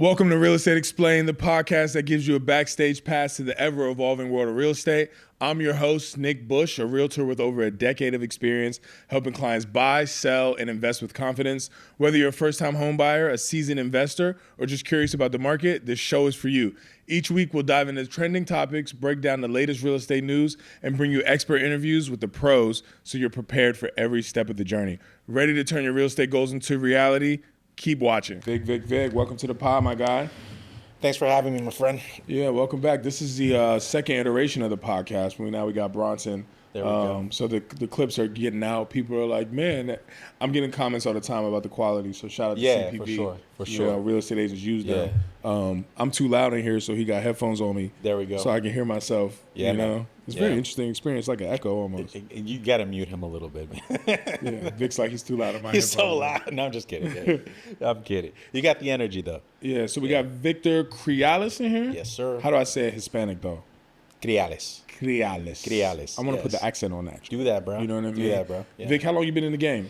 Welcome to Real Estate Explained, the podcast that gives you a backstage pass to the ever-evolving world of real estate. I'm your host, Nick Bush, a realtor with over a decade of experience helping clients buy, sell, and invest with confidence. Whether you're a first-time home buyer, a seasoned investor, or just curious about the market, this show is for you. Each week, we'll dive into trending topics, break down the latest real estate news, and bring you expert interviews with the pros so you're prepared for every step of the journey. Ready to turn your real estate goals into reality? Keep watching. Vic, welcome to the pod, my guy. Thanks for having me, my friend. Yeah, welcome back. This is the second iteration of the podcast. Now we got Bronson. There we go. So the clips are getting out. People are like, man, I'm getting comments all the time about the quality. So shout out to CPV. For sure. Real estate agents use them. I'm too loud in here, so he got headphones on me. There we go. So I can hear myself. Yeah, man. It's a very interesting experience, like an echo almost. You got to mute him a little bit, man. Yeah, Vic's like he's too loud in my He's headphones. so loud. No, I'm just kidding. I'm kidding. You got the energy, though. Yeah, so we got Victor Criales in here. Yes, sir. How do I say it Hispanic, though? Criales. I want to put the accent on that. Do that, bro. You know what I mean? Do that, bro. Yeah. Vic, how long you been in the game?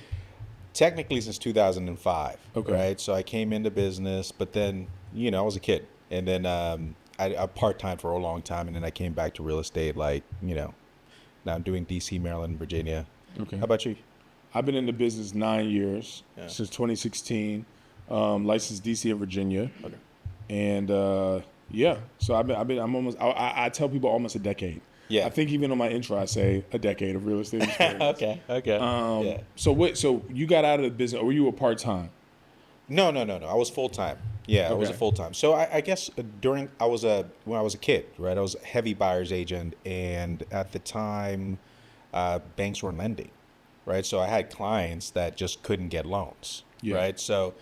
Technically since 2005. Okay. Right? So I came into business, but then, I was a kid. And then I part-time for a long time, and then I came back to real estate, now I'm doing D.C., Maryland, Virginia. Okay. How about you? I've been in the business 9 years, since 2016, licensed D.C. and Virginia. Okay. And, so I'm almost, I tell people almost a decade. Yeah. I think even on my intro, I say a decade of real estate experience. Okay. So you got out of the business, or were you a part-time? No. I was full-time. Yeah, I was a full-time. So I guess when I was a kid, right? I was a heavy buyer's agent, and at the time, banks weren't lending, right? So I had clients that just couldn't get loans, right? So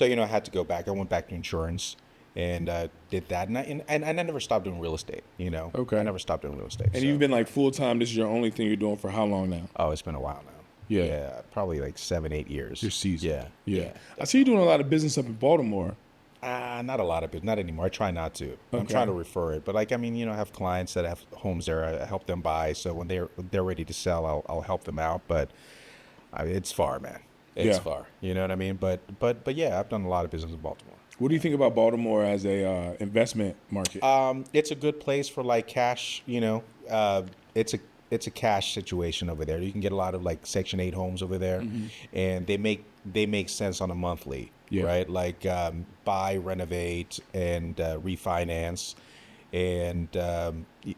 I had to go back. I went back to insurance and did that, and I never stopped doing real estate. Okay. I never stopped doing real estate. And you've been like full-time. This is your only thing you're doing for how long now? Oh, it's been a while now. Yeah, probably like 7-8 years. Your season. Yeah. I see you doing a lot of business up in Baltimore. Not a lot of it, not anymore. I try not to. Okay. I'm trying to refer it, but I have clients that have homes there. I help them buy, so when they're ready to sell, I'll help them out. But it's far, man. It's far. You know what I mean? But yeah, I've done a lot of business in Baltimore. What do you think about Baltimore as a investment market? It's a good place for like cash. It's a cash situation over there. You can get a lot of like Section 8 homes over there, and they make sense on a monthly, right? Like buy, renovate, and refinance, and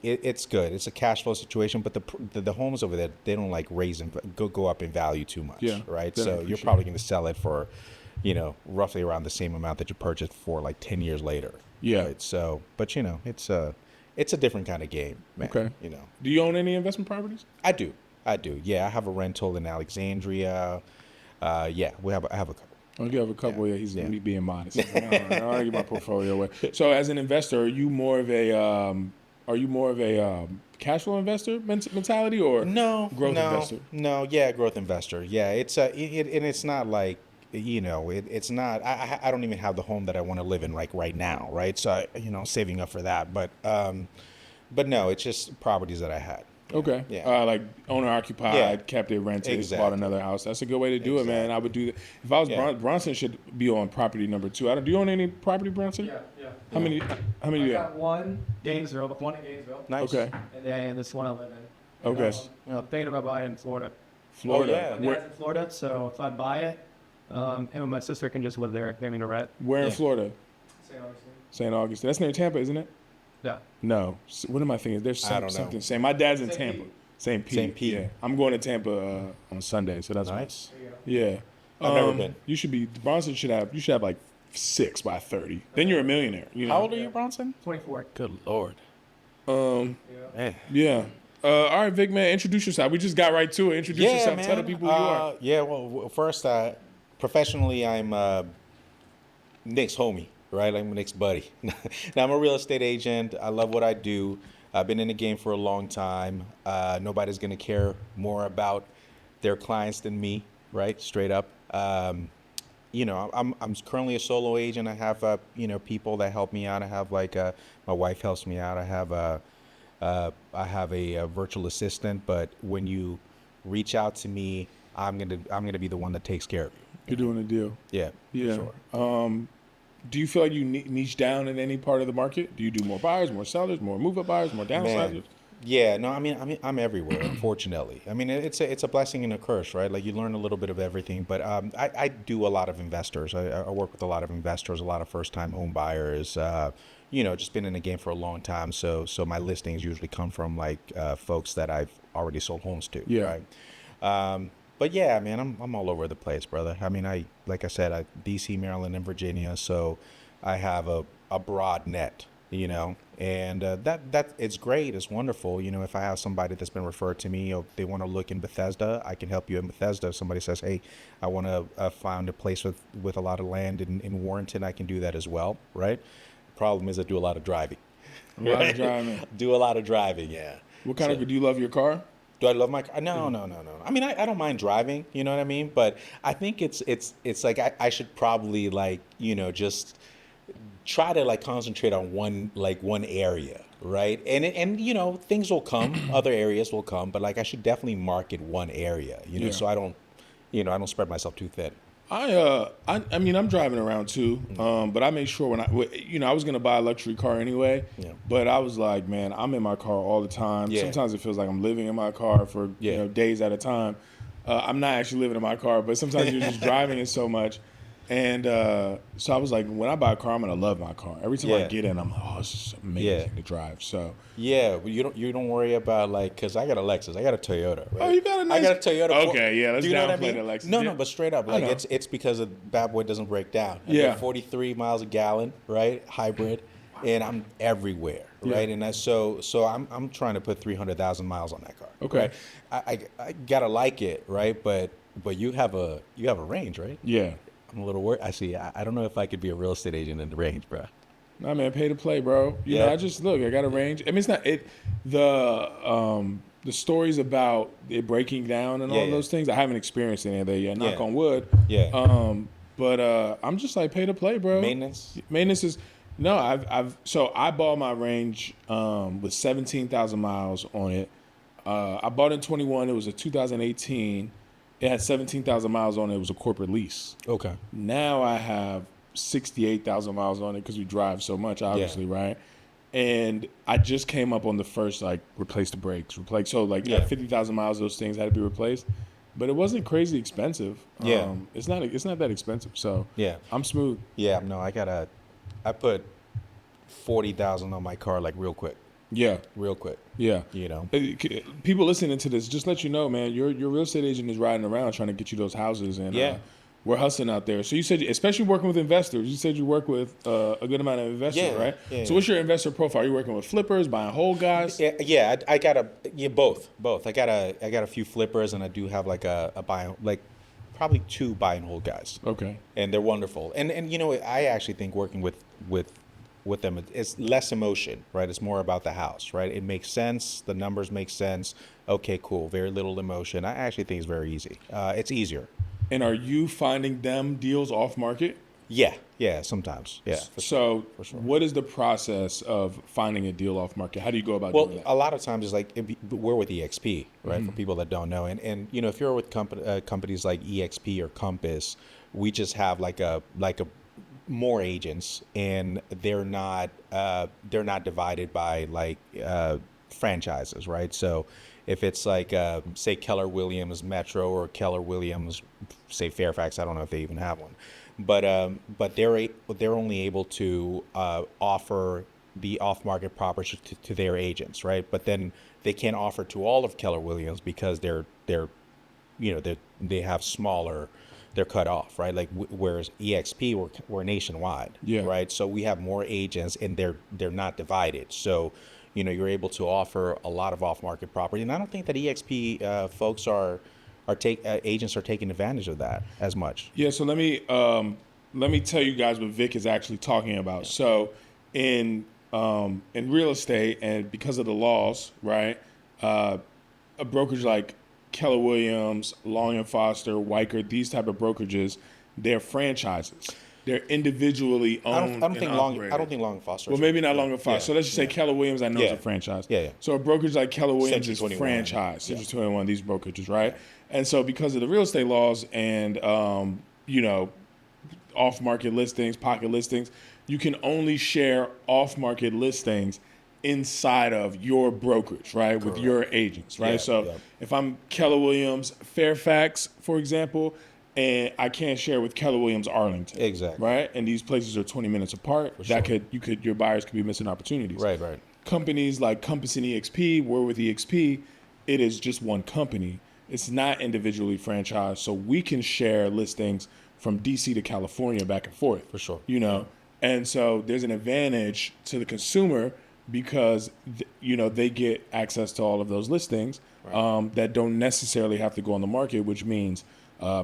it's good. It's a cash flow situation, but the homes over there, they don't like raise and go up in value too much, right? So you're probably going to sell it for, roughly around the same amount that you purchased for like 10 years later. Yeah. Right? So, but it's a different kind of game, man. Okay. Do you own any investment properties? I do. Yeah, I have a rental in Alexandria. I have a couple. Oh, you have a couple. Yeah, he's me being modest. I don't get my portfolio away. So, as an investor, are you more of a cash flow investor mentality, or growth investor? No, growth investor. Yeah, it's and it's not like it's not. I don't even have the home that I want to live in like right now, right? So saving up for that, but no, it's just properties that I had. Okay. Yeah. Like owner occupied, kept it rented, bought another house. That's a good way to do it, man. I would do that. If I was Bronson, should be on property number 2. Do you own any property, Bronson? Yeah. How many do you have? I got one in Gainesville. Nice. Okay. And then this one I live in. Okay. Thinking about buying in Florida. Florida. Oh, My dad's in Florida, so if I buy it, him and my sister can just live there, pay me to rent. Where in Florida? St. Augustine. St. Augustine. That's near Tampa, isn't it? Yeah. No. What am I thinking? There's I don't know. something same. My dad's in St. Tampa. Pete. St. Pete. St. Pete. Yeah. I'm going to Tampa on Sunday, so that's Nice. Yeah. I've never been. You should be. Bronson should have. You should have like 6 by 30. Then you're a millionaire. How old are you, Bronson? 24. Good Lord. Man. Yeah. All right, Vic, man. Introduce yourself. We just got right to it. Introduce yourself. Man. Tell the people who you are. Yeah. Well, first, professionally, I'm Nick's homie, right? I'm Nick's buddy. Now, I'm a real estate agent. I love what I do. I've been in the game for a long time. Nobody's going to care more about their clients than me, right? Straight up. I'm currently a solo agent. I have people that help me out. I have my wife helps me out. I have a virtual assistant. But when you reach out to me, I'm gonna be the one that takes care of you. You're doing a deal. Yeah. Yeah. Sure. Do you feel like you niche down in any part of the market? Do you do more buyers, more sellers, more move-up buyers, more downsizers? Man. Yeah, no, I'm everywhere, unfortunately. I mean, it's a blessing and a curse, right? Like you learn a little bit of everything. But I do a lot of investors. I work with a lot of investors, a lot of first-time home buyers. Just been in the game for a long time. So my listings usually come from like folks that I've already sold homes to. Yeah. Right. But yeah, man, I'm all over the place, brother. I mean, like I said, DC, Maryland, and Virginia. So I have a broad net, and that it's great. It's wonderful. If I have somebody that's been referred to me or they want to look in Bethesda, I can help you in Bethesda. If somebody says, hey, I want to find a place with a lot of land in Warrenton, I can do that as well, right? The problem is I do a lot of driving. A lot of driving. Do a lot of driving, yeah. What kind of, do you love your car? Do I love my car? No. I mean, I don't mind driving, you know what I mean? But I think it's like I should probably like, just try to like concentrate on one area, right? And things will come, other areas will come, but like I should definitely market one area, so I don't spread myself too thin. I mean, I'm driving around too, but I make sure when I was gonna buy a luxury car anyway, but I was like, man, I'm in my car all the time. Yeah. Sometimes it feels like I'm living in my car for days at a time. I'm not actually living in my car, but sometimes you're just driving it so much. And so I was like, when I buy a car, I'm gonna love my car. Every time I get in, I'm like, oh, it's just amazing to drive. So but you don't worry about like, cause I got a Lexus, I got a Toyota. Right? Oh, you got a nice. I got a Toyota. Okay, yeah, let's downplay the Lexus. No, but straight up, like it's because the bad boy doesn't break down. I get 43 miles a gallon, right? Hybrid, and I'm everywhere, right? And that's so I'm trying to put 300,000 miles on that car. Okay, right? I gotta like it, right? But you have a range, right? Yeah. I'm a little worried. I don't know if I could be a real estate agent in the range, bro. Nah, man, pay to play, bro. You know, I just look. I got a range. I mean, it's not it. The stories about it breaking down and all those things. I haven't experienced any of that yet. Knock on wood. Yeah. But I'm just like pay to play, bro. Maintenance is no. I bought my range with 17,000 miles on it. I bought it in 21. It was a 2018. It had 17,000 miles on it. It was a corporate lease. Okay. Now I have 68,000 miles on it because we drive so much, obviously, right? And I just came up on the first, like, replace the brakes. At 50,000 miles, those things had to be replaced. But it wasn't crazy expensive. It's not that expensive. So I'm smooth. Yeah, no, I put 40,000 on my car, like, real quick. Yeah. Real quick. Yeah. People listening to this, just let you know, man, your real estate agent is riding around trying to get you those houses. And we're hustling out there. So you said, especially working with investors, you said you work with a good amount of investors, right? Yeah. So what's your investor profile? Are you working with flippers, buying whole guys? Yeah, I got both. I got a few flippers, and I do have like a buy, like probably 2 buy and hold guys. Okay. And they're wonderful. And I actually think working with them, it's less emotion, right? It's more about the house, right? It makes sense. The numbers make sense. Okay, cool. Very little emotion. I actually think it's very easy. It's easier. And are you finding them deals off market? Yeah, sometimes. Yeah. For sure. What is the process of finding a deal off market? How do you go about doing that? Well, a lot of times it's like we're with EXP, right? For people that don't know, and if you're with companies like EXP or Compass, we just have like a more agents, and they're not divided by like franchises, right? So if it's like say Keller Williams Metro or Keller Williams, say Fairfax, I don't know if they even have one, but they're only able to offer the off-market properties to their agents, right? But then they can't offer to all of Keller Williams because they have smaller. They're cut off, right? Like whereas EXP, we're nationwide, right? So we have more agents, and they're not divided. So, you're able to offer a lot of off-market property, and I don't think that EXP folks agents are taking advantage of that as much. Yeah. So let me tell you guys what Vic is actually talking about. Yeah. So in real estate, and because of the laws, right? A brokerage like Keller Williams, Long & Foster, Weicker, these type of brokerages, they're franchises. They're individually owned. I don't think Long & Foster. Well, maybe not Long & Foster. Yeah. So let's just say Keller Williams, I know is a franchise. Yeah. So a brokerage like Keller Williams is franchise. Century 21, these brokerages, right? And so because of the real estate laws and all off-market listings, pocket listings. You can only share off-market listings inside of your brokerage, right? With your agents, right? If I'm Keller Williams Fairfax, for example, and I can't share with Keller Williams Arlington. Exactly. Right? And these places are 20 minutes apart. Your buyers could be missing opportunities. Right. Companies like Compass and EXP, we're with EXP, it is just one company. It's not individually franchised. So we can share listings from DC to California back and forth. For sure. And so there's an advantage to the consumer because, they get access to all of those listings that don't necessarily have to go on the market, which means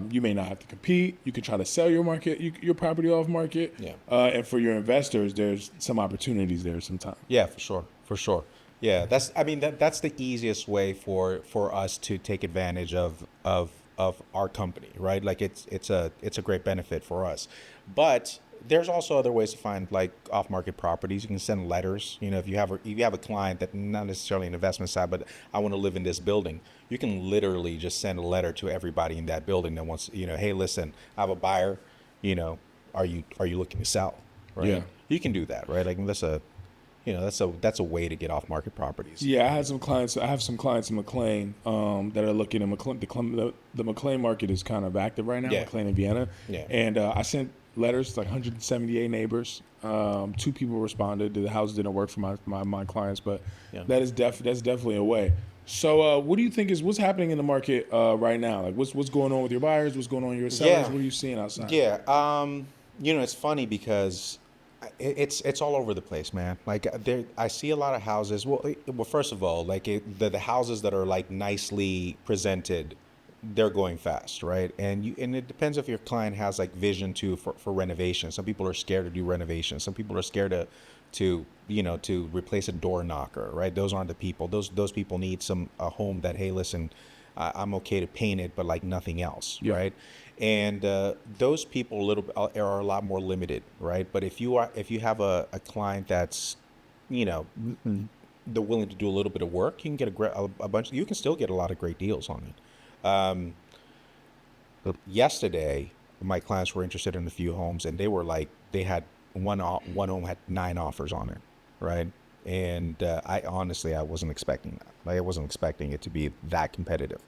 you may not have to compete. You can try to sell your property off market. Yeah. And for your investors, there's some opportunities there sometimes. Yeah, for sure. Yeah, that's the easiest way for us to take advantage of our company, right? Like it's a great benefit for us. But there's also other ways to find like off-market properties. You can send letters. If you have a client that not necessarily an investment side, but I want to live in this building, you can literally just send a letter to everybody in that building that wants, hey, listen, I have a buyer. Are you looking to sell? Right? Yeah. You can do that, right? Like that's a way to get off-market properties. Yeah, I have some clients in McLean that are looking at McLean. The McLean market is kind of active right now, McLean and Vienna. Yeah. And I sent letters to like 178 neighbors. 2 people responded. The house didn't work for my clients, but that's definitely a way. So what do you think what's happening in the market right now? Like what's going on with your buyers? What's going on with your sellers? What are you seeing outside? Yeah. It's funny because it's all over the place, man. Like I see a lot of houses. Well, first of all, like the houses that are like nicely presented, they're going fast, right? And it depends if your client has like vision for renovation. Some people are scared to do renovation. Some people are scared to replace a door knocker, right? Those aren't the people. Those people need a home that, hey, listen, I'm okay to paint it, but like nothing else, right? And those people are a lot more limited, right? But if you have a client that's, they're willing to do a little bit of work, you can get a bunch. You can still get a lot of great deals on it. Yesterday, my clients were interested in a few homes, and they had one home had 9 offers on it, right? And I wasn't expecting that. Like I wasn't expecting it to be that competitive.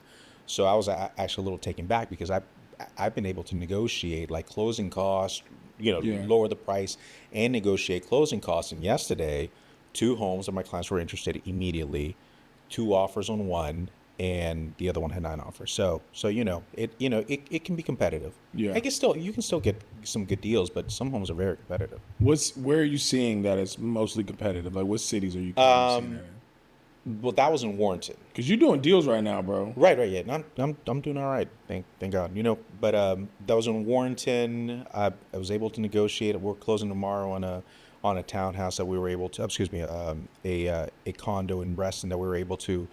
So I was actually a little taken back because I've been able to negotiate like closing costs, lower the price and negotiate closing costs. And yesterday, 2 homes that my clients were interested in immediately, 2 offers on one, and the other one had 9 offers. So it can be competitive. Yeah. You can still get some good deals, but some homes are very competitive. Where are you seeing that it's mostly competitive? Like what cities are you seeing that in? Well, that was in Warrenton. Because you're doing deals right now, bro. Right, yeah. I'm doing all right, thank God. But that was in Warrenton. I was able to negotiate. We're closing tomorrow on a townhouse that we were able to. A condo in Reston that we were able to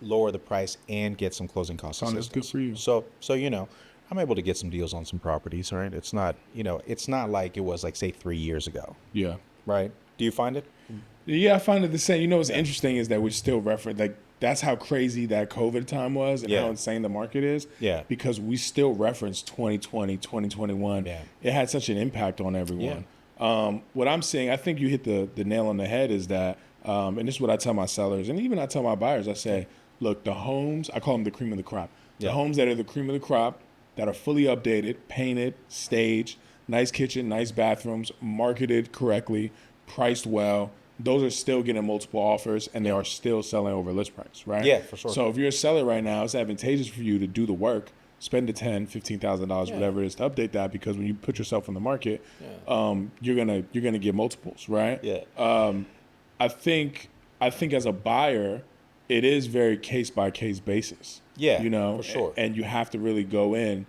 lower the price and get some closing costs. That's good for you. So I'm able to get some deals on some properties. Right, it's not like it was like say 3 years ago. Yeah. Right. Do you find it? Yeah, I find it the same. What's interesting is that we still reference, like, that's how crazy that COVID time was and how insane the market is. Yeah. Because we still reference 2020, 2021. Yeah. It had such an impact on everyone. Yeah. What I'm saying, I think you hit the nail on the head is that, and this is what I tell my sellers, and even I tell my buyers, I say, look, the homes, I call them the cream of the crop. The homes that are the cream of the crop, that are fully updated, painted, staged, nice kitchen, nice bathrooms, marketed correctly, priced well, those are still getting multiple offers and they are still selling over list price, right? Yeah, for sure. So if you're a seller right now, it's advantageous for you to do the work, spend the $10,000, $15,000, whatever it is, to update that, because when you put yourself on the market, you're gonna get multiples, right? Yeah. I think as a buyer, it is very case by case basis. Yeah, for sure. And you have to really go in.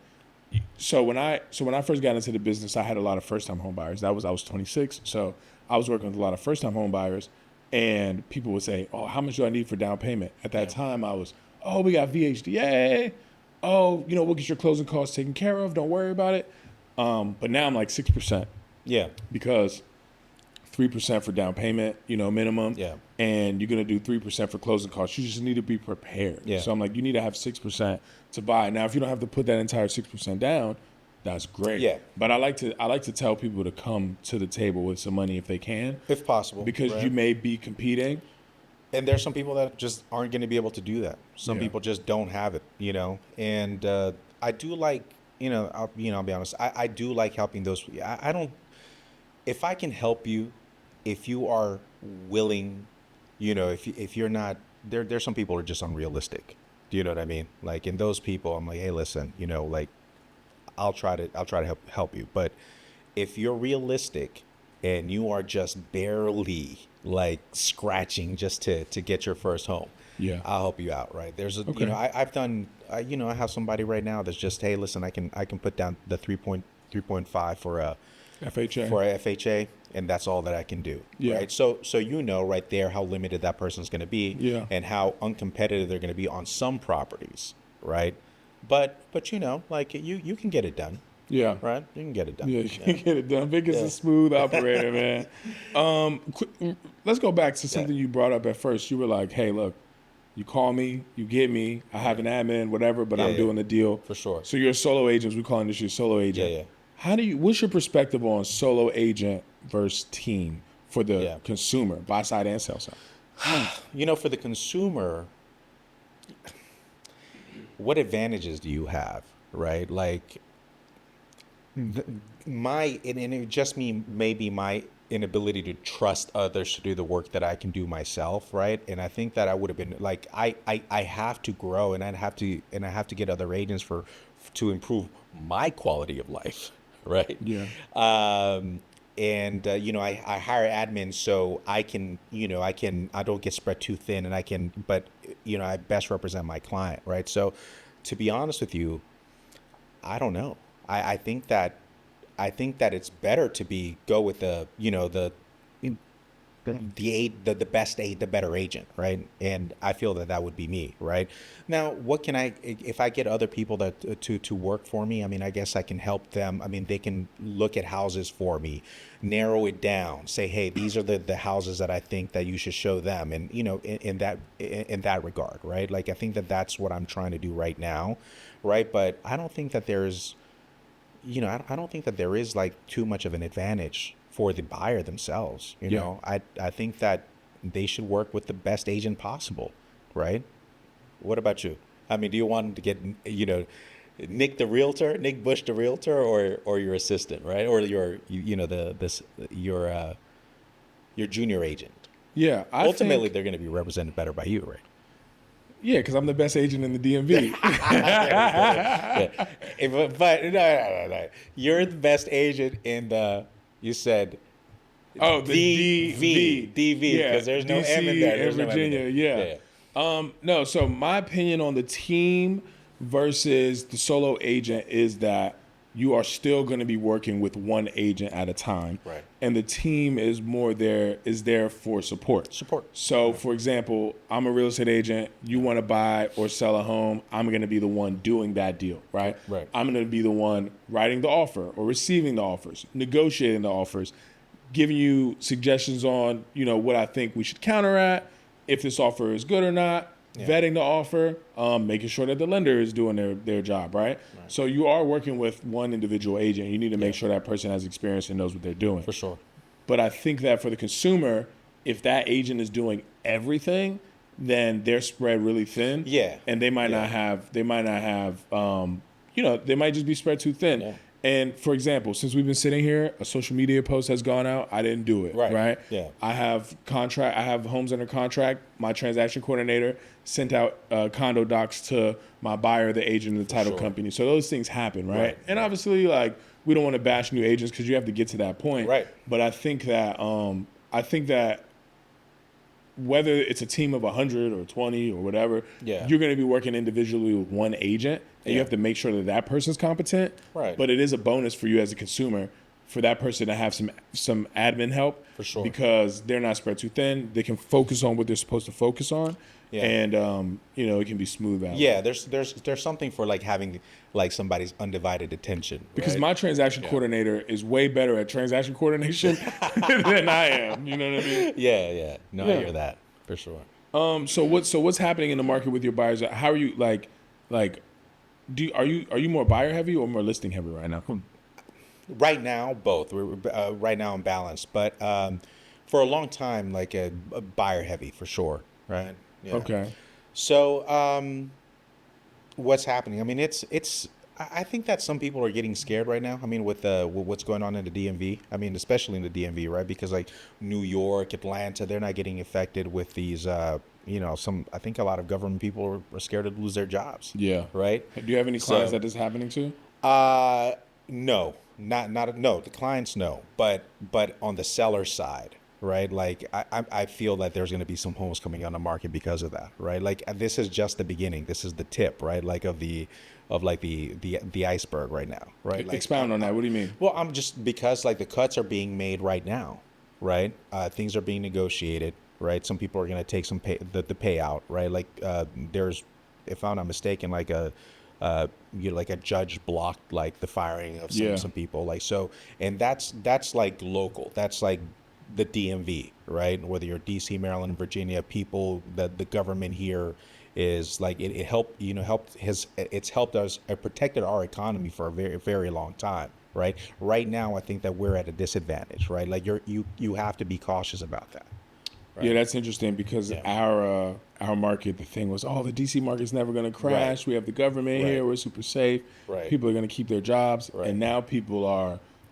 So when I first got into the business, I had a lot of first time home buyers. I was 26, so I was working with a lot of first time home buyers, and people would say, "Oh, how much do I need for down payment?" At that time, I was, "Oh, we got VHDA. Oh, we'll get your closing costs taken care of. Don't worry about it." But now I'm like 6%. Yeah. Because 3% for down payment, minimum. Yeah. And you're going to do 3% for closing costs. You just need to be prepared. Yeah. So I'm like, you need to have 6% to buy. Now, if you don't have to put that entire 6% down, that's great. Yeah. But I like to tell people to come to the table with some money if they can, if possible, because right? you may be competing. And there's some people that just aren't going to be able to do that. Some Yeah. people just don't have it, And I do like, I'll be honest. I do like helping those. I don't. If I can help you, if you are willing, if you're not, there's some people who are just unrealistic. Do you know what I mean? Like, in those people, I'm like, hey, listen, like, I'll try to help you. But if you're realistic and you are just barely like scratching just to get your first home, Yeah. I'll help you out. Right. There's a, Okay. I've done, I have somebody right now that's just, hey, listen, I can put down the 3.5 for a FHA, and that's all that I can do. Yeah. Right. So right there how limited that person's going to be, Yeah. and how uncompetitive they're going to be on some properties. Right. But like you can get it done. Yeah. Right. You can get it done. Yeah, you can get it done. Vic is a smooth operator, man. Let's go back to something you brought up at first. You were like, hey, look, you call me, you get me, I have an admin, whatever, but I'm doing the deal. For sure. So you're a solo agent. We call this your solo agent. Yeah. What's your perspective on solo agent versus team for the consumer, buy side and sell side? For the consumer, what advantages do you have, right? Like, and it just maybe my inability to trust others to do the work that I can do myself, right? And I think that I would have been like, I have to grow, and I have to get other agents to improve my quality of life, right? Yeah. I hire admins so I can, I don't get spread too thin, and I best represent my client, right? So, to be honest with you, I don't know. I think that it's better to go with the best the better agent, right? And I feel that would be me, right? Now, what can if I get other people that to work for me? I mean, I guess I can help them. I mean, they can look at houses for me, narrow it down, say, hey, these are the houses that I think that you should show them, and in that regard, right? Like, I think that's what I'm trying to do right now, right? But I don't think that there's I don't think that there is like too much of an advantage for the buyer themselves. I think that they should work with the best agent possible, right? What about you? I mean, do you want to get Nick Bush the realtor, or your assistant, right? Or your junior agent? Yeah. Ultimately, they're going to be represented better by you, right? Yeah, because I'm the best agent in the DMV. But no. You're the best agent in the, you said, the DV, because there's no DC M in there. There's in Virginia, no, so my opinion on the team versus the solo agent is that you are still going to be working with one agent at a time. Right. And the team is there for support. So, for example, I'm a real estate agent. You want to buy or sell a home. I'm going to be the one doing that deal, right? Right. I'm going to be the one writing the offer or receiving the offers, negotiating the offers, giving you suggestions on, what I think we should counter at, if this offer is good or not, vetting the offer, making sure that the lender is doing their job, right? So you are working with one individual agent. You need to make sure that person has experience and knows what they're doing. For sure. But I think that for the consumer, if that agent is doing everything, then they're spread really thin. Yeah. And they might not have, they might just be spread too thin. Yeah. And for example, since we've been sitting here, a social media post has gone out. I didn't do it. Right. Yeah. I have homes under contract. My transaction coordinator sent out condo docs to my buyer, the agent, and the title company. So those things happen, right? And obviously, like, we don't want to bash new agents because you have to get to that point. Right. But I think that whether it's a team of 100 or 20 or whatever, you're going to be working individually with one agent, and you have to make sure that person's competent. Right. But it is a bonus for you as a consumer for that person to have some admin help. For sure. Because they're not spread too thin. They can focus on what they're supposed to focus on. Yeah. And it can be smooth out. Yeah, there's something for like having like somebody's undivided attention. Because my transaction coordinator is way better at transaction coordination than I am. You know what I mean? Yeah. No, I hear that for sure. So what's happening in the market with your buyers? How are you like Are you more buyer heavy or more listing heavy right now? Right now, both. We're right now in balance, but for a long time, like a buyer heavy for sure, right? Yeah. Okay. So, what's happening? I mean, I think that some people are getting scared right now. I mean, with what's going on in the DMV. I mean, especially in the DMV, right? Because like New York, Atlanta, they're not getting affected with these. I think a lot of government people are scared to lose their jobs. Yeah. Right. Do you have any clients that this is happening to? No, not no. The clients no, but on the seller side, right? Like I feel that there's going to be some homes coming on the market because of that, right? Like this is just the beginning. This is the tip, right? Like of the iceberg right now, right? Like, Expound on that. What do you mean? Well, I'm just because like the cuts are being made right now, right? Things are being negotiated, right? Some people are going to take some the payout, right? Like there's, if I'm not mistaken, like like a judge blocked like the firing of some people, like so, and that's like local. That's like the DMV, right? Whether you're DC, Maryland, Virginia, people that the government here is like it helped it's helped us protected our economy for a very, very long time, right? Right now, I think that we're at a disadvantage, right? Like you have to be cautious about that. Right? Yeah, that's interesting because our market, the thing was, the DC market's never going to crash. Right. We have the government here. We're super safe. Right. People are going to keep their jobs. Right. And now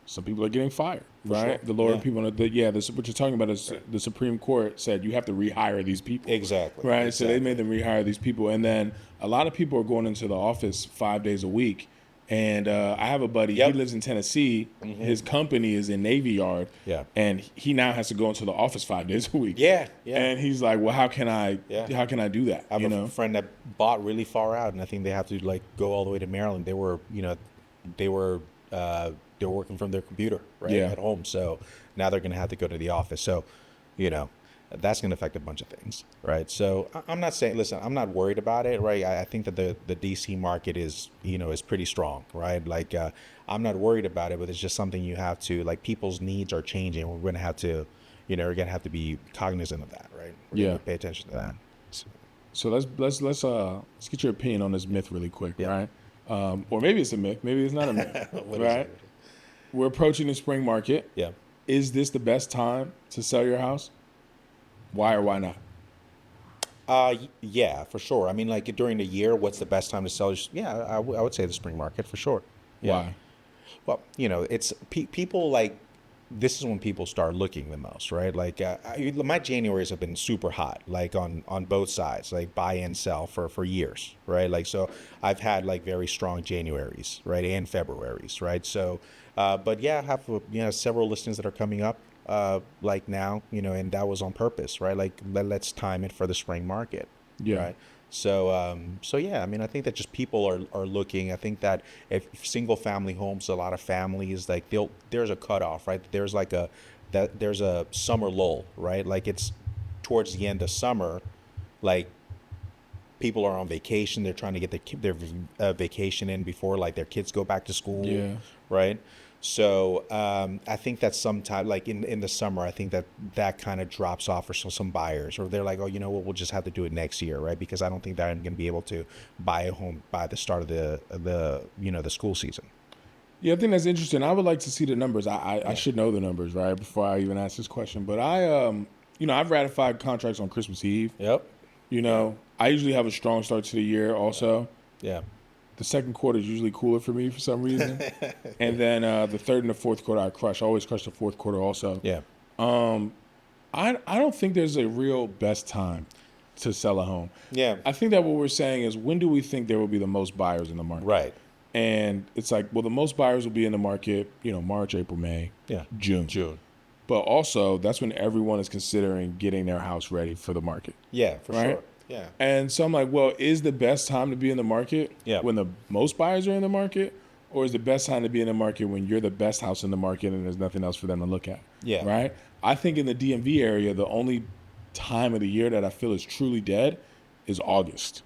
some people are getting fired, right? Sure. The lower people, what you're talking about is the Supreme Court said you have to rehire these people. Exactly. Right? Exactly. So they made them rehire these people. And then a lot of people are going into the office 5 days a week. And I have a buddy, he lives in Tennessee. Mm-hmm. His company is in Navy Yard. Yeah. And he now has to go into the office 5 days a week. Yeah. Yeah. And he's like, well, how can I do that? I have a friend that bought really far out, and I think they have to like go all the way to Maryland. They were working from their computer, right? At home. So now they're going to have to go to the office. So, that's going to affect a bunch of things, right? So I'm not saying, listen, I'm not worried about it, right? I think that the DC market is pretty strong, right? Like I'm not worried about it, but it's just something you have to, like, people's needs are changing. We're going to have to, we're going to have to be cognizant of that, right? We're going to pay attention to that. So let's get your opinion on this myth really quick, right? Or maybe it's a myth, maybe it's not a myth, right? We're approaching the spring market. Yeah. Is this the best time to sell your house? Why or why not? Yeah, for sure. I mean, like during the year, what's the best time to sell? Yeah, I would say the spring market for sure. Yeah. Why? Well, it's people like, this is when people start looking the most, right? Like my Januaries have been super hot, like on both sides, like buy and sell for years, right? Like, so I've had like very strong Januaries, right? And Februaries, right? So, but yeah, I have, several listings that are coming up. Like now, and that was on purpose, right? Like let's time it for the spring market. Yeah. Right. So, yeah, I mean, I think that just people are looking. I think that if single family homes, a lot of families, like there's a cutoff, right? There's like there's a summer lull, right? Like it's towards the end of summer, like people are on vacation. They're trying to get their vacation in before like their kids go back to school. Yeah. Right. So I think that sometime, like in the summer, I think that kind of drops off for some buyers, or they're like, oh, you know what, we'll just have to do it next year, right? Because I don't think that I'm going to be able to buy a home by the start of the school season. Yeah, I think that's interesting. I would like to see the numbers. I should know the numbers, right, before I even ask this question. But I've ratified contracts on Christmas Eve. Yep. I usually have a strong start to the year also. Yeah. The second quarter is usually cooler for me for some reason. And then the third and the fourth quarter I crush. I always crush the fourth quarter also. Yeah. I don't think there's a real best time to sell a home. Yeah. I think that what we're saying is, when do we think there will be the most buyers in the market? Right. And it's like, well, the most buyers will be in the market, March, April, May, June. But also, that's when everyone is considering getting their house ready for the market. Yeah, for right? sure. Yeah. And so I'm like, well, is the best time to be in the market when the most buyers are in the market? Or is the best time to be in the market when you're the best house in the market and there's nothing else for them to look at? Yeah. Right? I think in the DMV area, the only time of the year that I feel is truly dead is August.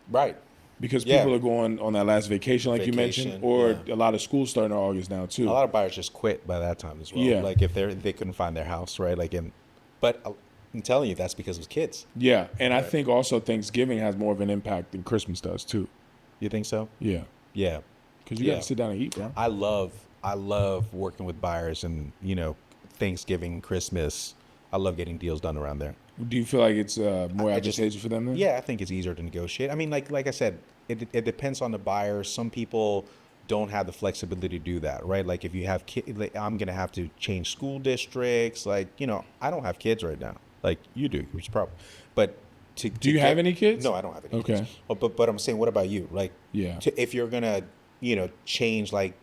Right. Because people are going on that last vacation, like you mentioned, or a lot of schools starting in August now too. A lot of buyers just quit by that time as well. Yeah. Like if they couldn't find their house, right? Like but I'm telling you, that's because of kids. Yeah, and I think also Thanksgiving has more of an impact than Christmas does too. You think so? Yeah. Yeah. Because you got to sit down and eat, bro. I love working with buyers and, Thanksgiving, Christmas. I love getting deals done around there. Do you feel like it's more advantageous for them then? Yeah, I think it's easier to negotiate. I mean, like I said, it depends on the buyer. Some people don't have the flexibility to do that, right? Like if you have kids, like, I'm going to have to change school districts. Like, I don't have kids right now. Like you do, which is probably, but do you have any kids? No, I don't have any kids. But I'm saying, what about you? Like, yeah. If you're going to, change like,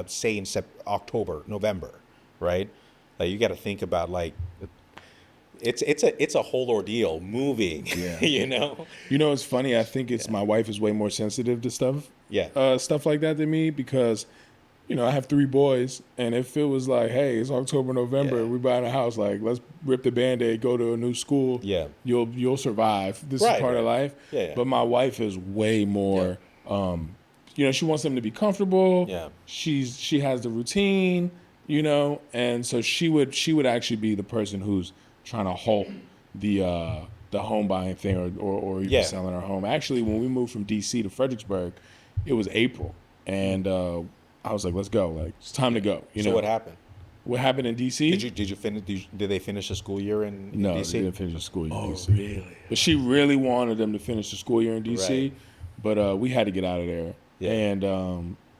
say in October, November, right? Like you got to think about like, it's a whole ordeal moving. Yeah. It's funny. I think it's my wife is way more sensitive to stuff. Yeah. Stuff like that than me because, I have 3 boys, and if it was like, hey, it's October, November, we're buying a house, like let's rip the Band-Aid, go to a new school. Yeah. You'll survive. This is part of life. Yeah. But my wife is way more. She wants them to be comfortable. Yeah. She has the routine. And so she would actually be the person who's trying to halt the home buying thing or even selling our home. Actually, when we moved from DC to Fredericksburg, it was April, and I was like, let's go. Like, it's time to go. So what happened? What happened in DC? Did you finish? Did they finish the school year in No, DC? they didn't finish the school year in DC. Really? But she really wanted them to finish the school year in DC, Right. but we had to get out of there. Yeah.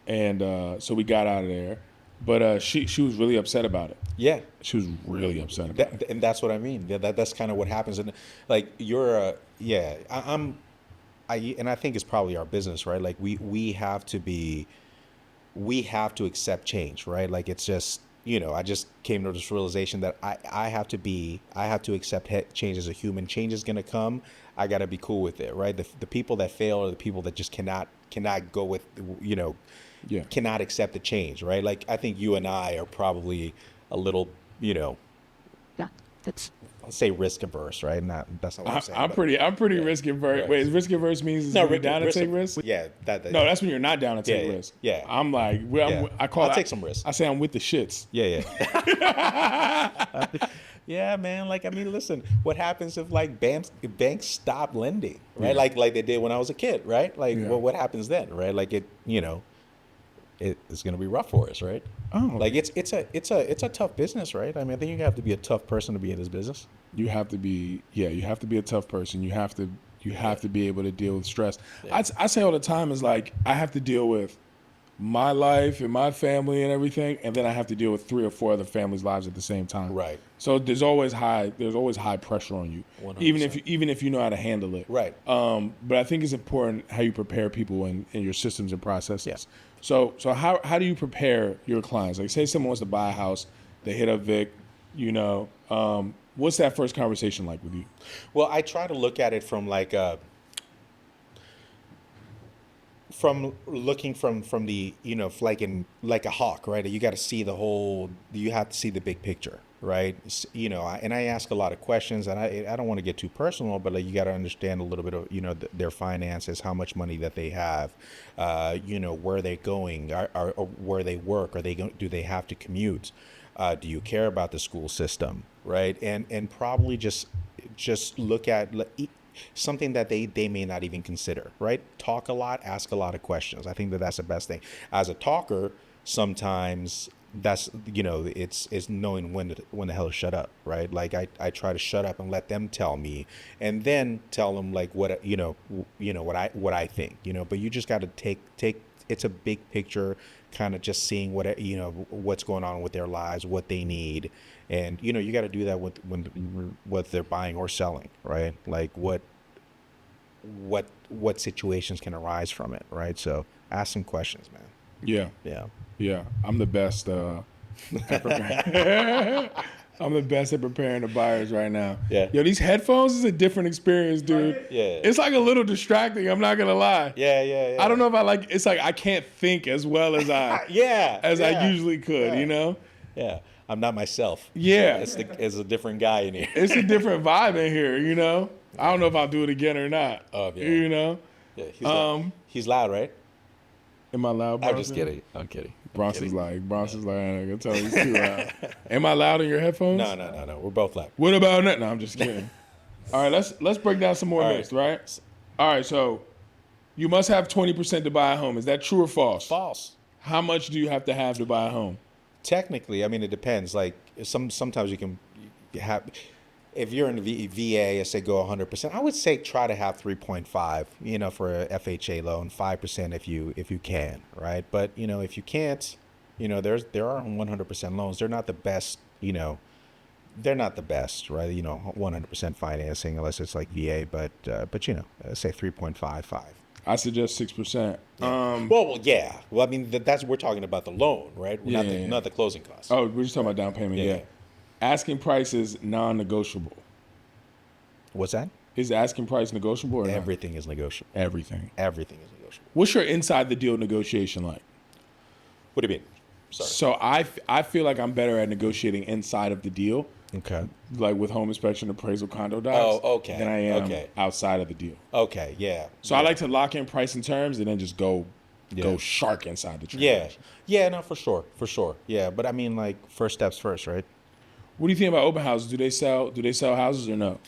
And so we got out of there. But she was really upset about it. Yeah. She was really upset about it. And that's what I mean. That's kind of what happens. And like I think it's probably our business, right? Like we have to accept change, right? Like it's just, I just came to this realization that I have to accept change as a human. Change is going to come. I got to be cool with it, right? The people that fail are the people that just cannot go with, cannot accept the change, right? Like I think you and I are probably a little, I'll say risk averse, right? That's not what I'm saying. I'm pretty risk averse. Right. Wait, risk averse means you're down to take risks? Yeah, No, that's when you're not down to take risks. Yeah. I'm like, I'll take some risks. I say I'm with the shits. Yeah. Yeah, man. Like, I mean, listen, what happens if like banks stop lending, right? Yeah. Like they did when I was a kid, right? Like, what happens then, right? Like it's gonna be rough for us, right? Oh, like it's a tough business, right? I mean, I think you have to be a tough person to be in this business. You have to be a tough person. You have to be able to deal with stress. Yeah. I say all the time is like I have to deal with my life and my family and everything, and then I have to deal with 3 or 4 other families' lives at the same time. Right. So there's always high pressure on you, 100%. even if you know how to handle it. Right. But I think it's important how you prepare people in your systems and processes. Yeah. So how do you prepare your clients? Like, say someone wants to buy a house, they hit up Vic, what's that first conversation like with you? Well, I try to look at it from like from the like a hawk, right? You got to see you have to see the big picture, right? And I ask a lot of questions, and I don't want to get too personal, but like you got to understand a little bit of their finances, how much money that they have, where they're going, or where they work, do they have to commute, do you care about the school system, right? And probably just look at something that they may not even consider, right? Talk a lot, ask a lot of questions. I think that's the best thing. As a talker, sometimes that's it's knowing when the hell to shut up, right? Like I try to shut up and let them tell me, and then tell them like what what I think, But you just got to take. It's a big picture, kind of just seeing what's going on with their lives, what they need, and you got to do that with what they're buying or selling, right? Like what situations can arise from it, right? So ask some questions, man. Yeah. I'm the best at preparing. I'm the best at preparing the buyers right now. Yeah. Yo, these headphones is a different experience, dude. Yeah. It's like a little distracting. I'm not gonna lie. Yeah. I don't know if it's like I can't think as well as I I usually could. Yeah. I'm not myself. Yeah. It's a different guy in here. It's a different vibe in here. I don't know if I'll do it again or not. Yeah. Yeah. He's loud, right? Am I loud, Bronson? I'm kidding. Bronson's like, I can tell he's too loud. Am I loud in your headphones? No. We're both loud. What about that? No, I'm just kidding. All right, let's break down some more myths, right? All right, so You must have 20% to buy a home. Is that true or false? False. How much do you have to buy a home? Technically, I mean, it depends. Like sometimes you can have, if you're in the VA, I say go 100%. I would say try to have 3.5, for a FHA loan, 5% if you can, right? But if you can't, there are 100% loans. They're not the best, they're not the best, right? 100% financing unless it's like VA, but say 3.55. I suggest 6%. Yeah. Well, yeah. Well, I mean, we're talking about the loan, right? Not the closing costs. Oh, we're just talking about down payment. Yeah. Asking price is non-negotiable. What's that? Is asking price negotiable or Everything is negotiable. Everything. Everything is negotiable. What's your inside the deal negotiation like? What do you mean? Sorry. So I feel like I'm better at negotiating inside of the deal. Okay. Like with home inspection, appraisal, condo docs. Oh, okay. Than I am outside of the deal. Okay, yeah. So I like to lock in price and terms and then just go shark inside the transaction. Yeah, no, for sure. Yeah, but I mean, like, first steps first, right? What do you think about open houses? Do they sell houses or no?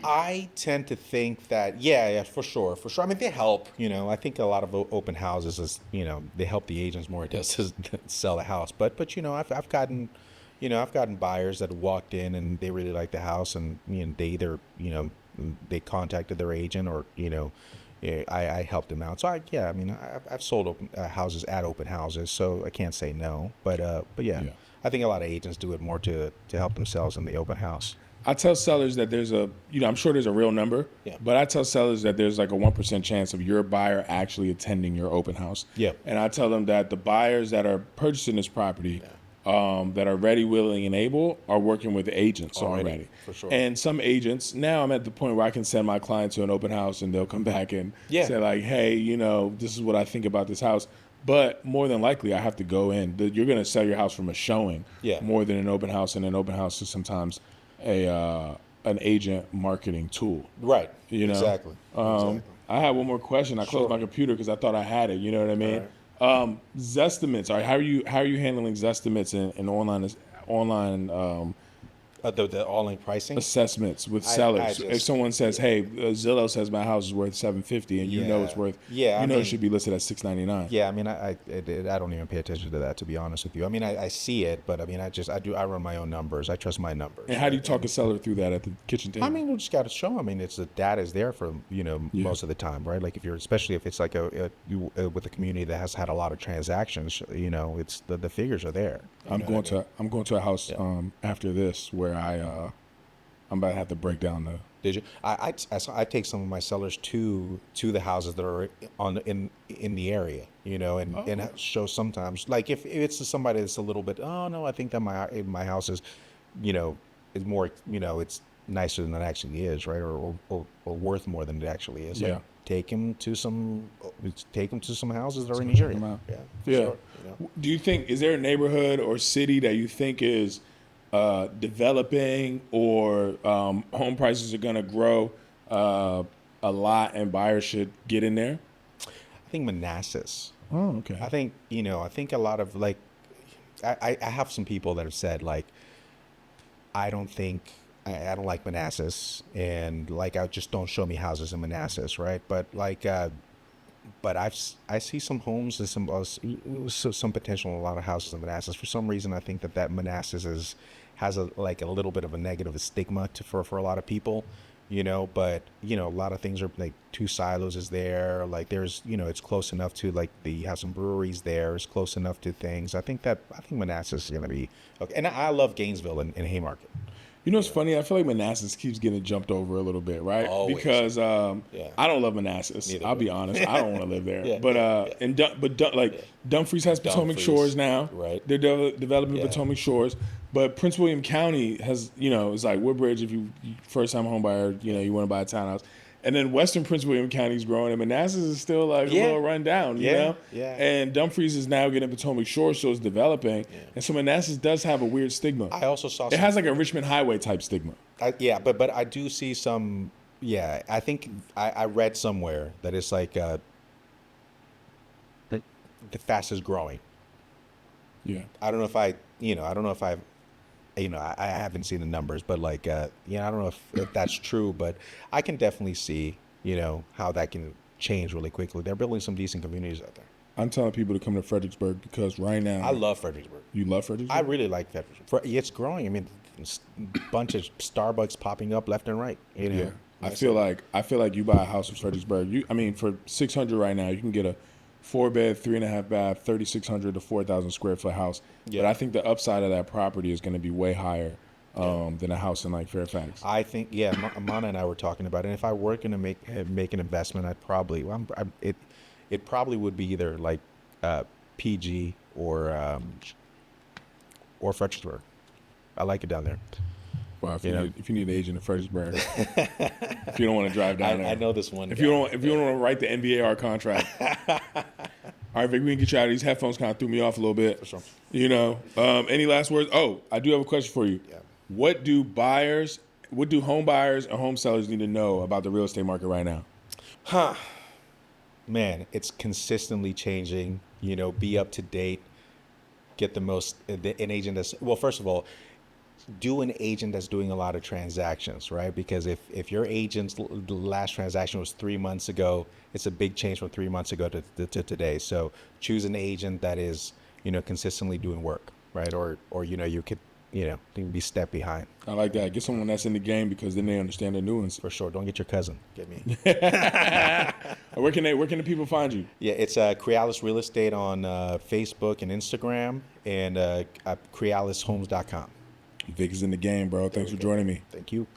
I tend to think that, yeah, for sure. I mean, they help, I think a lot of open houses is, they help the agents more than it does to sell the house. But I've gotten buyers that walked in and they really liked the house and, they either, they contacted their agent or, I helped them out. So I've sold houses at open houses, so I can't say no. But yeah, I think a lot of agents do it more to help themselves in the open house. I tell sellers that there's I'm sure there's a real number, but I tell sellers that there's like a 1% chance of your buyer actually attending your open house. Yeah. And I tell them that the buyers that are purchasing this property, that are ready, willing, and able are working with agents already. For sure. And some agents, now I'm at the point where I can send my client to an open house and they'll come back and say like, hey, this is what I think about this house. But more than likely, I have to go in. You're going to sell your house from a showing more than an open house, and an open house is sometimes an agent marketing tool. Right. Exactly. I had one more question. I closed my computer because I thought I had it. You know what I mean? Right. Zestimates. All right, how are you handling Zestimates and online the all-in pricing assessments with sellers? If someone says, "Hey, Zillow says my house is worth $750," and it's worth, it should be listed at $699. Yeah, I mean, I don't even pay attention to that, to be honest with you. I mean, I see it, but I mean, I run my own numbers. I trust my numbers. And how do you talk a seller through that at the kitchen table? I mean, we just got to show them. I mean, the data is there for most of the time, right? Like especially if it's like with a community that has had a lot of transactions, it's the figures are there. I'm going to a house after this where I'm about to have to break down the. Did you? I take some of my sellers to the houses that are in the area, and show sometimes, like if it's somebody that's a little bit, oh no, I think that my house is, is more, it's nicer than it actually is, right, or worth more than it actually is. Like, take them to some houses that are in the area. Sure, Do you think, is there a neighborhood or city that you think is developing or home prices are going to grow a lot and buyers should get in there? I think Manassas. Oh, okay. I think a lot of like, I have some people that have said like, I don't like Manassas, and like, don't show me houses in Manassas, right? But like, but I see some homes and some potential in a lot of houses in Manassas. For some reason, I think that Manassas has a little bit of a negative stigma for a lot of people, but a lot of things are like Two Silos is there. Like there's, it's close enough to like you have some breweries there. It's close enough to things. I think Manassas is going to be okay. And I love Gainesville and Haymarket. What's funny? I feel like Manassas keeps getting jumped over a little bit, right? Always. Because I don't love Manassas. I'll be honest. I don't want to live there. Dumfries has Potomac Shores now. Right. They're developing Potomac Shores. But Prince William County has, it's like Woodbridge. If you first time home buyer, you want to buy a townhouse. And then Western Prince William County is growing, and Manassas is still like a little run down, you know? Yeah. And Dumfries is now getting Potomac Shores, so it's developing. Yeah. And so Manassas does have a weird stigma. I also saw it has like a Richmond Highway type stigma. But I do see some, I think I read somewhere that it's like the fastest growing. Yeah. I don't know if I haven't seen the numbers, but like, I don't know if that's true, but I can definitely see, how that can change really quickly. They're building some decent communities out there. I'm telling people to come to Fredericksburg because right now I love Fredericksburg. You love Fredericksburg? I really like Fredericksburg. It's growing. I mean, a bunch of Starbucks popping up left and right. Yeah. I feel like you buy a house in Fredericksburg. For $600 right now, you can get a 4-bed, 3.5 bath, 3,600 to 4,000 square foot house. Yeah. But I think the upside of that property is going to be way higher than a house in like Fairfax. I think, Mana and I were talking about it. And if I were going to make an investment, I'd probably it probably would be either like PG or Fredericksburg. I like it down there. Well, if you need an agent in Fredericksburg, if you don't want to drive down there, I know this one. If you don't want to write the NVAR contract, all right, Vic, we can get you out of these headphones. Kind of threw me off a little bit. For sure. Any last words? Oh, I do have a question for you. Yeah. What do home buyers and home sellers need to know about the real estate market right now? Man, it's consistently changing. Be up to date. Get an agent that's, well, first of all, do an agent that's doing a lot of transactions, right? Because if your agent's the last transaction was 3 months ago, it's a big change from 3 months ago to today. So choose an agent that is, consistently doing work, right? Or you could, they can be step behind. I like that. Get someone that's in the game because then they understand the nuance. For sure. Don't get your cousin. Get me. Where can the people find you? Yeah, it's Criales Real Estate on Facebook and Instagram, and CrialesHomes.com. Vic is in the game, bro. Thanks for joining me. Thank you.